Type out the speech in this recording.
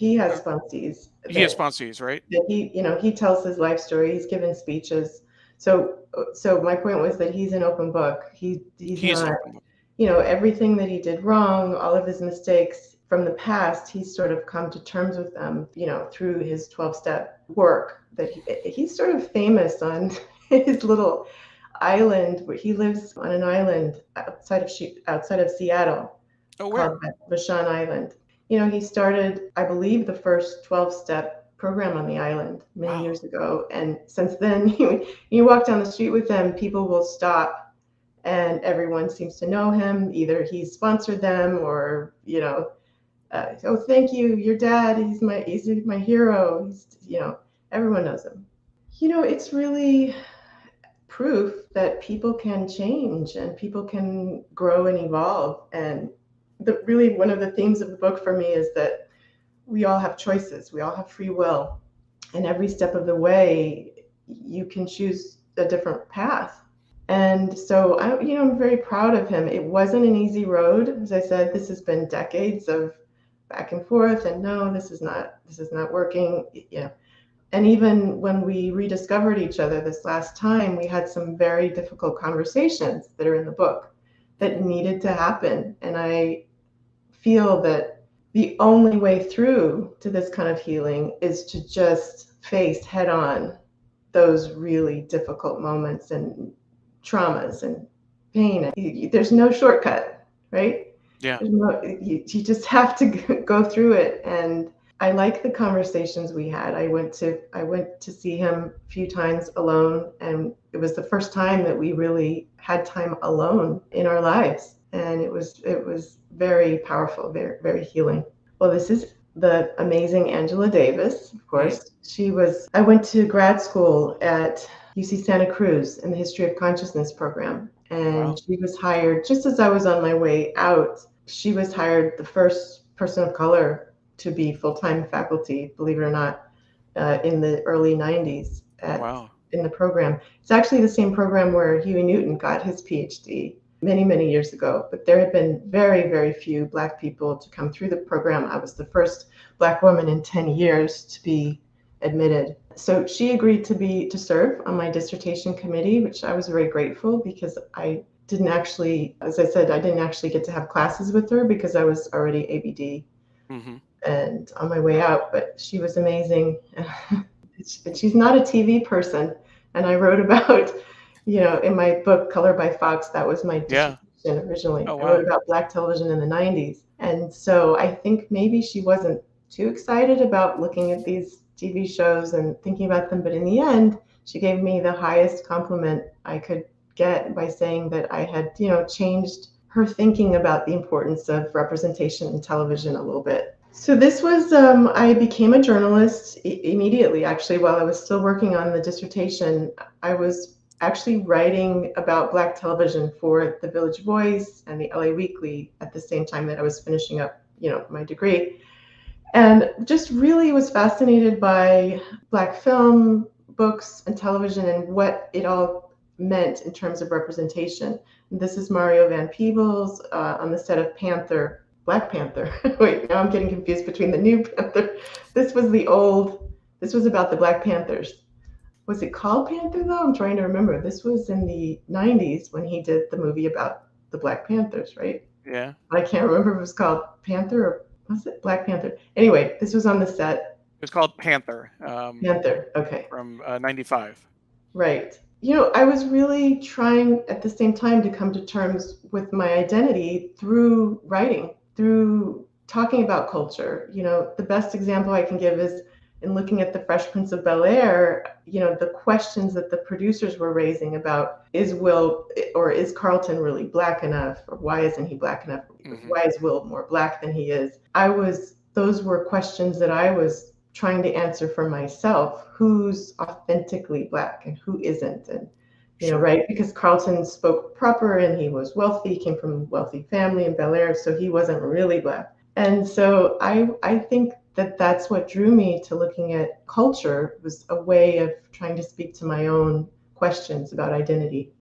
he has sponsees He has sponsees, right? that he tells his life story. He's given speeches. So my point was that he's an open book. He's He is an not, open book. everything that he did wrong, all of his mistakes from the past, he's sort of come to terms with them, through his 12-step work. That he's sort of famous on his little island, where he lives on an island outside of Seattle, Oh, where? called Vashon Island. He started, I believe, the first 12-step program on the island many Wow. years ago. And since then, you walk down the street with him, people will stop and everyone seems to know him. Either he's sponsored them or, oh, thank you, your dad, he's my hero. Everyone knows him. It's really proof that people can change and people can grow and evolve. And really one of the themes of the book for me is that we all have choices, we all have free will, and every step of the way you can choose a different path. And so I'm very proud of him. It wasn't an easy road. As I said, this has been decades of back and forth, and no, this is not working. And even when we rediscovered each other this last time, we had some very difficult conversations that are in the book that needed to happen. And I feel that the only way through to this kind of healing is to just face head on those really difficult moments and traumas and pain. There's no shortcut, right? Yeah. You just have to go through it. And I like the conversations we had. I went to see him a few times alone, and it was the first time that we really had time alone in our lives. And it was very powerful, very, very healing. Well, this is the amazing Angela Davis, of course. I went to grad school at UC Santa Cruz in the History of Consciousness program. And Wow. she was hired just as I was on my way out. She was hired the first person of color to be full-time faculty, believe it or not, in the early 90s Wow. in the program. It's actually the same program where Huey Newton got his Ph.D. many, many years ago. But there had been very, very few Black people to come through the program. I was the first Black woman in 10 years to be admitted. So she agreed to serve on my dissertation committee, which I was very grateful, because I didn't actually, as I said, I didn't actually get to have classes with her because I was already ABD and on my way out. But she was amazing. She's not a TV person. And I wrote about, in my book, Color by Fox, that was my Yeah. dissertation originally. Oh, I wrote wow. about Black television in the 90s. And so I think maybe she wasn't too excited about looking at these TV shows and thinking about them. But in the end, she gave me the highest compliment I could get by saying that I had, changed her thinking about the importance of representation in television a little bit. So this was, I became a journalist immediately, actually, while I was still working on the dissertation. I was actually writing about Black television for the Village Voice and the LA Weekly at the same time that I was finishing up, my degree. And just really was fascinated by Black film, books, and television, and what it all meant in terms of representation. And this is Mario Van Peebles on the set of Black Panther. Wait, now I'm getting confused between the new Panther. This was about the Black Panthers. Was it called Panther though? I'm trying to remember. This was in the 90s when he did the movie about the Black Panthers, right? Yeah. But I can't remember if it was called Panther or was it Black Panther? Anyway, this was on the set. It was called Panther. Panther, okay. From 95. Right. I was really trying at the same time to come to terms with my identity through writing, through talking about culture. The best example I can give is in looking at the Fresh Prince of Bel-Air, the questions that the producers were raising about is Carlton really Black enough? Or why isn't he Black enough? Why is Will more Black than he is? Those were questions that I was trying to answer for myself. Who's authentically Black and who isn't? And, Sure. right? Because Carlton spoke proper and he was wealthy, he came from a wealthy family in Bel-Air, so he wasn't really Black. And so I think that's what drew me to looking at culture, was a way of trying to speak to my own questions about identity.